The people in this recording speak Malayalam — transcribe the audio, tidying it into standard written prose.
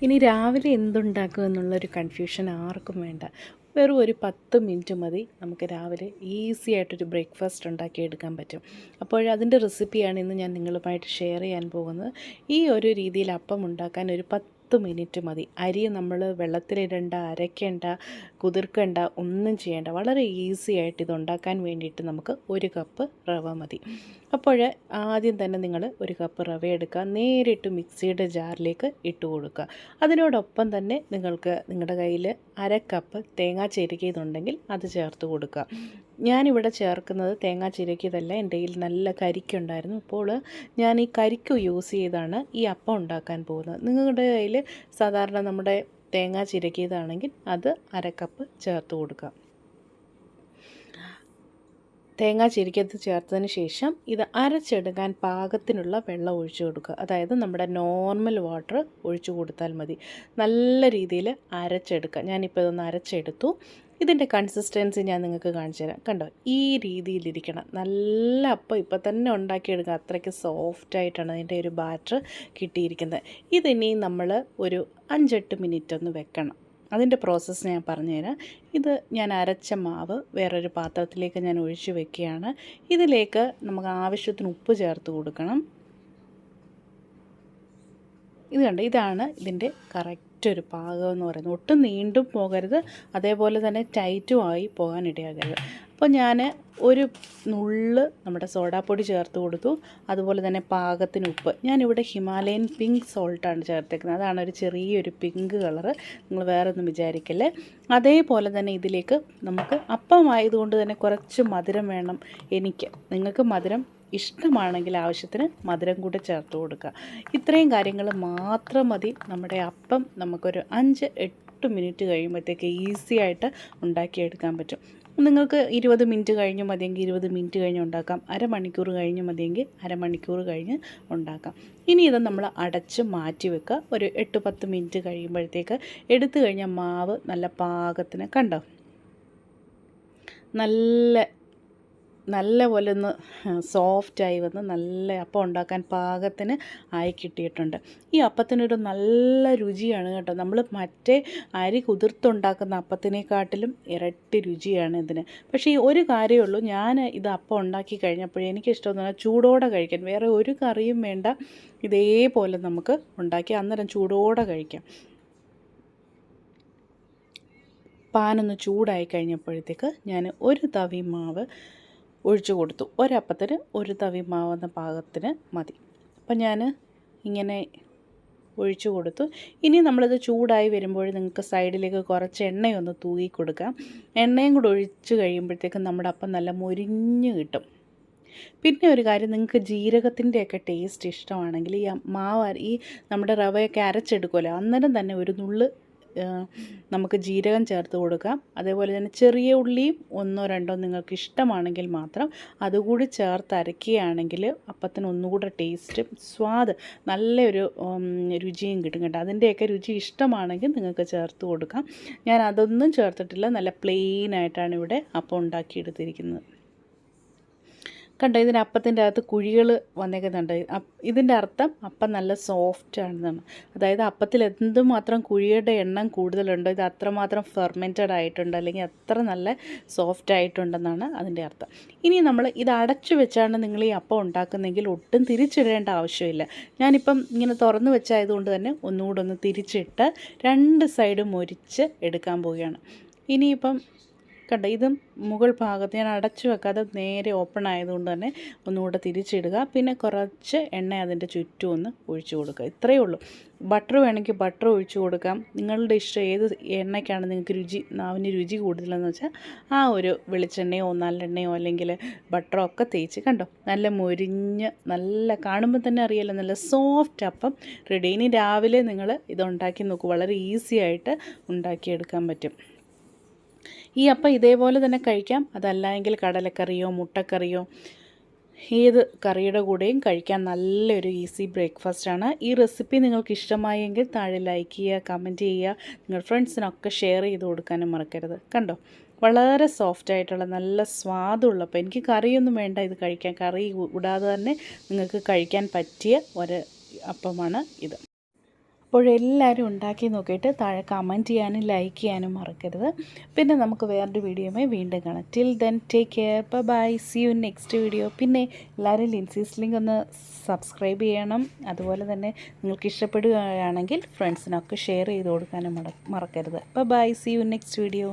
ഇനി രാവിലെ എന്തുണ്ടാക്കും എന്നുള്ളൊരു കൺഫ്യൂഷൻ ആർക്കും വേണ്ട. വെറും ഒരു 10 മിനിറ്റ് മതി നമുക്ക് രാവിലെ ഈസി ആയിട്ടൊരു ബ്രേക്ക്ഫാസ്റ്റ് ഉണ്ടാക്കിയെടുക്കാൻ പറ്റും. അപ്പോൾ അതിൻ്റെ റെസിപ്പിയാണ് ഇന്ന് ഞാൻ നിങ്ങളുമായിട്ട് ഷെയർ ചെയ്യാൻ പോകുന്നത്. ഈ ഒരു രീതിയിൽ അപ്പം ഉണ്ടാക്കാൻ ഒരു 10 മിനിറ്റ് മതി. അരി നമ്മൾ വെള്ളത്തിലിടണ്ട, അരയ്ക്കേണ്ട, കുതിർക്കേണ്ട, ഒന്നും ചെയ്യേണ്ട. വളരെ ഈസി ആയിട്ട് ഇതുണ്ടാക്കാൻ വേണ്ടിയിട്ട് നമുക്ക് 1 കപ്പ് റവ മതി. അപ്പോൾ ആദ്യം തന്നെ നിങ്ങൾ 1 കപ്പ് റവ എടുക്കുക, നേരിട്ട് മിക്സിയുടെ ജാറിലേക്ക് ഇട്ട് കൊടുക്കുക. അതിനോടൊപ്പം തന്നെ നിങ്ങൾക്ക് നിങ്ങളുടെ കയ്യിൽ 1/2 കപ്പ് തേങ്ങ ചിരകിയതുണ്ടെങ്കിൽ അത് ചേർത്ത് കൊടുക്കുക. ഞാനിവിടെ ചേർക്കുന്നത് തേങ്ങ ചിരകിയതല്ല, എൻ്റെ കയ്യിൽ നല്ല കരിക്കുണ്ടായിരുന്നു. അപ്പോൾ ഞാൻ ഈ കരിക്ക് യൂസ് ചെയ്താണ് ഈ അപ്പം ഉണ്ടാക്കാൻ പോകുന്നത്. നിങ്ങളുടെ കയ്യിൽ സാധാരണ നമ്മുടെ തേങ്ങ ചിരകിയതാണെങ്കിൽ അത് 1/2 കപ്പ് ചേർത്ത് കൊടുക്കുക. തേങ്ങ ചിരകിയത് ചേർത്തതിന് ശേഷം ഇത് അരച്ചെടുക്കാൻ പാകത്തിനുള്ള വെള്ളം ഒഴിച്ചു കൊടുക്കുക. അതായത് നമ്മുടെ നോർമൽ വാട്ടർ ഒഴിച്ചു കൊടുത്താൽ മതി. നല്ല രീതിയിൽ അരച്ചെടുക്കുക. ഞാനിപ്പോൾ ഇതൊന്ന് അരച്ചെടുത്തു. ഇതിൻ്റെ കൺസിസ്റ്റൻസി ഞാൻ നിങ്ങൾക്ക് കാണിച്ചു തരാം. കണ്ടോ, ഈ രീതിയിലിരിക്കണം. നല്ല അപ്പം ഇപ്പം തന്നെ ഉണ്ടാക്കിയെടുക്കുക. അത്രയ്ക്ക് സോഫ്റ്റായിട്ടാണ് അതിൻ്റെ ഒരു ബാറ്റർ കിട്ടിയിരിക്കുന്നത്. ഇതിനി നമ്മൾ ഒരു 5-8 മിനിറ്റ് ഒന്ന് വെക്കണം. അതിൻ്റെ പ്രോസസ്സ് ഞാൻ പറഞ്ഞുതരാം. ഇത് ഞാൻ അരച്ച മാവ് വേറൊരു പാത്രത്തിലേക്ക് ഞാൻ ഒഴിച്ച് വെക്കുകയാണ്. ഇതിലേക്ക് നമുക്ക് ആവശ്യത്തിന് ഉപ്പ് ചേർത്ത് കൊടുക്കണം. ഇത് കണ്ട്, ഇതാണ് ഇതിൻ്റെ കറക്റ്റ് ഒരു പാകം എന്ന് പറയുന്നത്. ഒട്ടും നീണ്ടും പോകരുത്, അതേപോലെ തന്നെ ടൈറ്റും ആയി പോകാൻ ഇടയാകരുത്. അപ്പോൾ ഞാൻ ഒരു നുള്ള് നമ്മുടെ സോഡാപ്പൊടി ചേർത്ത് കൊടുത്തു. അതുപോലെ തന്നെ പാകത്തിന് ഉപ്പ്. ഞാനിവിടെ ഹിമാലയൻ പിങ്ക് സോൾട്ടാണ് ചേർത്തേക്കുന്നത്. അതാണ് ഒരു ചെറിയൊരു പിങ്ക് കളറ്, നിങ്ങൾ വേറെ ഒന്നും വിചാരിക്കല്ലേ. അതേപോലെ തന്നെ ഇതിലേക്ക് നമുക്ക് അപ്പമായതുകൊണ്ട് തന്നെ കുറച്ച് മധുരം വേണം എനിക്ക്. നിങ്ങൾക്ക് മധുരം ഇഷ്ടമാണെങ്കിൽ ആവശ്യത്തിന് മധുരം കൂടെ ചേർത്ത് കൊടുക്കുക. ഇത്രയും കാര്യങ്ങൾ മാത്രം മതി. നമ്മുടെ അപ്പം നമുക്കൊരു 5-8 മിനിറ്റ് കഴിയുമ്പോഴത്തേക്ക് ഈസി ആയിട്ട് ഉണ്ടാക്കിയെടുക്കാൻ പറ്റും. നിങ്ങൾക്ക് 20 മിനിറ്റ് കഴിഞ്ഞ് മതിയെങ്കിൽ 20 മിനിറ്റ് കഴിഞ്ഞ് ഉണ്ടാക്കാം. അരമണിക്കൂർ കഴിഞ്ഞ് മതിയെങ്കിൽ അരമണിക്കൂർ കഴിഞ്ഞ് ഉണ്ടാക്കാം. ഇനി ഇത് നമ്മൾ അടച്ച് മാറ്റി വെക്കുക. ഒരു 8-10 മിനിറ്റ് കഴിയുമ്പോഴത്തേക്ക് എടുത്തു കഴിഞ്ഞാൽ മാവ് നല്ല പാകത്തിന്, കണ്ടോ, നല്ല പോലെ ഒന്ന് സോഫ്റ്റായി വന്ന് നല്ല അപ്പം ഉണ്ടാക്കാൻ പാകത്തിന് ആയി കിട്ടിയിട്ടുണ്ട്. ഈ അപ്പത്തിനൊരു നല്ല രുചിയാണ് കേട്ടോ. നമ്മൾ മറ്റേ അരി കുതിർത്തുണ്ടാക്കുന്ന അപ്പത്തിനെക്കാട്ടിലും ഇരട്ടി രുചിയാണ് ഇതിന്. പക്ഷേ ഈ ഒരു കാര്യമേ ഉള്ളൂ, ഞാൻ ഇത് അപ്പം ഉണ്ടാക്കി കഴിഞ്ഞപ്പോഴേ എനിക്കിഷ്ടമെന്ന് പറഞ്ഞാൽ ചൂടോടെ കഴിക്കാൻ. വേറെ ഒരു കറിയും വേണ്ട, ഇതേപോലെ നമുക്ക് ഉണ്ടാക്കി അന്നേരം ചൂടോടെ കഴിക്കാം. പാനൊന്ന് ചൂടായി കഴിഞ്ഞപ്പോഴത്തേക്ക് ഞാൻ ഒരു തവി മാവ് ഒഴിച്ചു കൊടുത്തു. ഒരപ്പത്തിന് ഒരു തവി മാവെന്ന പാകത്തിന് മതി. അപ്പം ഞാൻ ഇങ്ങനെ ഒഴിച്ചു കൊടുത്തു. ഇനി നമ്മളിത് ചൂടായി വരുമ്പോൾ നിങ്ങൾക്ക് സൈഡിലേക്ക് കുറച്ച് എണ്ണയൊന്ന് തൂകി കൊടുക്കാം. എണ്ണയും കൂടെ ഒഴിച്ച് കഴിയുമ്പോഴത്തേക്കും നമ്മുടെ അപ്പം നല്ല മൊരിഞ്ഞ് കിട്ടും. പിന്നെ ഒരു കാര്യം, നിങ്ങൾക്ക് ജീരകത്തിൻ്റെയൊക്കെ ടേസ്റ്റ് ഇഷ്ടമാണെങ്കിൽ ഈ നമ്മുടെ റവയൊക്കെ അരച്ചെടുക്കുമല്ലോ, അന്നേരം തന്നെ ഒരു നുള്ള് നമുക്ക് ജീരകം ചേർത്ത് കൊടുക്കാം. അതേപോലെ തന്നെ ചെറിയ ഉള്ളിയും 1-2 നിങ്ങൾക്ക് ഇഷ്ടമാണെങ്കിൽ മാത്രം അതുകൂടി ചേർത്ത് അരയ്ക്കുകയാണെങ്കിൽ അപ്പത്തിന് ഒന്നുകൂടെ ടേസ്റ്റും സ്വാദ് നല്ലൊരു രുചിയും കിട്ടും കേട്ടോ. അതിൻ്റെയൊക്കെ രുചി ഇഷ്ടമാണെങ്കിൽ നിങ്ങൾക്ക് ചേർത്ത് കൊടുക്കാം. ഞാൻ അതൊന്നും ചേർത്തിട്ടില്ല. നല്ല പ്ലെയിനായിട്ടാണ് ഇവിടെ അപ്പം ഉണ്ടാക്കിയെടുത്തിരിക്കുന്നത്. കണ്ടോ, ഇതിന് അപ്പത്തിൻ്റെ അകത്ത് കുഴികൾ വന്നേക്കുന്നുണ്ട്. ഇതിൻ്റെ അർത്ഥം അപ്പം നല്ല സോഫ്റ്റ് ആണെന്നാണ്. അതായത് അപ്പത്തിൽ എന്തുമാത്രം കുഴിയുടെ എണ്ണം കൂടുതലുണ്ടോ ഇത് അത്രമാത്രം ഫെർമെൻറ്റഡ് ആയിട്ടുണ്ട്, അല്ലെങ്കിൽ അത്ര നല്ല സോഫ്റ്റ് ആയിട്ടുണ്ടെന്നാണ് അതിൻ്റെ അർത്ഥം. ഇനി നമ്മൾ ഇത് അടച്ചു വെച്ചാണ് നിങ്ങൾ ഈ അപ്പം ഉണ്ടാക്കുന്നതെങ്കിൽ ഒട്ടും തിരിച്ചിടേണ്ട ആവശ്യമില്ല. ഞാനിപ്പം ഇങ്ങനെ തുറന്ന് വെച്ചായതുകൊണ്ട് തന്നെ ഒന്നുകൂടെ ഒന്ന് തിരിച്ചിട്ട് 2 സൈഡും മൊരിച്ച് എടുക്കാൻ പോവുകയാണ്. ഇനിയിപ്പം കണ്ടോ, ഇതും മുകൾ ഭാഗത്ത് ഞാൻ അടച്ചു വെക്കാതെ നേരെ ഓപ്പൺ ആയതുകൊണ്ട് തന്നെ ഒന്നുകൂടെ തിരിച്ചിടുക. പിന്നെ കുറച്ച് എണ്ണ അതിൻ്റെ ചുറ്റും ഒന്ന് ഒഴിച്ചു കൊടുക്കുക. ഇത്രയേ ഉള്ളൂ. ബട്ടർ വേണമെങ്കിൽ ബട്ടർ ഒഴിച്ചു കൊടുക്കാം. നിങ്ങളുടെ ഇഷ്ടം ഏത് എണ്ണയ്ക്കാണ് നിങ്ങൾക്ക് നാവിന് രുചി കൂടുതലെന്ന് വെച്ചാൽ ആ ഒരു വെളിച്ചെണ്ണയോ നല്ലെണ്ണയോ അല്ലെങ്കിൽ ബട്ടറോ ഒക്കെ തേച്ച്. കണ്ടോ, നല്ല മൊരിഞ്ഞ് നല്ല കാണുമ്പോൾ തന്നെ അറിയാമല്ലോ, നല്ല സോഫ്റ്റ് അപ്പം റെഡി. ഇനി രാവിലെ നിങ്ങൾ ഇതുണ്ടാക്കി നോക്കൂ. വളരെ ഈസി ആയിട്ട് ഉണ്ടാക്കിയെടുക്കാൻ പറ്റും. ഈ അപ്പം ഇതേപോലെ തന്നെ കഴിക്കാം. അതല്ല എങ്കിൽ കടലക്കറിയോ മുട്ടക്കറിയോ ഏത് കറിയുടെ കൂടെയും കഴിക്കാൻ നല്ലൊരു ഈസി ബ്രേക്ക്ഫാസ്റ്റാണ്. ഈ റെസിപ്പി നിങ്ങൾക്ക് ഇഷ്ടമായെങ്കിൽ താഴെ ലൈക്ക് ചെയ്യുക, കമൻറ്റ് ചെയ്യുക, നിങ്ങൾ ഫ്രണ്ട്സിനൊക്കെ ഷെയർ ചെയ്ത് കൊടുക്കാനും മറക്കരുത്. കണ്ടോ, വളരെ സോഫ്റ്റായിട്ടുള്ള നല്ല സ്വാദുള്ള അപ്പം. എനിക്ക് കറിയൊന്നും വേണ്ട ഇത് കഴിക്കാൻ. കറി കൂടാതെ തന്നെ നിങ്ങൾക്ക് കഴിക്കാൻ പറ്റിയ ഒരു അപ്പമാണ് ഇത്. അപ്പോഴെല്ലാവരും ഉണ്ടാക്കി നോക്കിയിട്ട് താഴെ കമൻറ്റ് ചെയ്യാനും ലൈക്ക് ചെയ്യാനും മറക്കരുത്. പിന്നെ നമുക്ക് വേറൊരു വീഡിയോയുമായി വീണ്ടും കാണാം. Till then take care, bye, see you next video. പിന്നെ എല്ലാവരും ലിൻസീസ് ലിങ്ക് ഒന്ന് സബ്സ്ക്രൈബ് ചെയ്യണം. അതുപോലെ തന്നെ നിങ്ങൾക്ക് ഇഷ്ടപ്പെടുകയാണെങ്കിൽ ഫ്രണ്ട്സിനൊക്കെ ഷെയർ ചെയ്ത് കൊടുക്കാനും മറക്കരുത്. Bye, see you next video.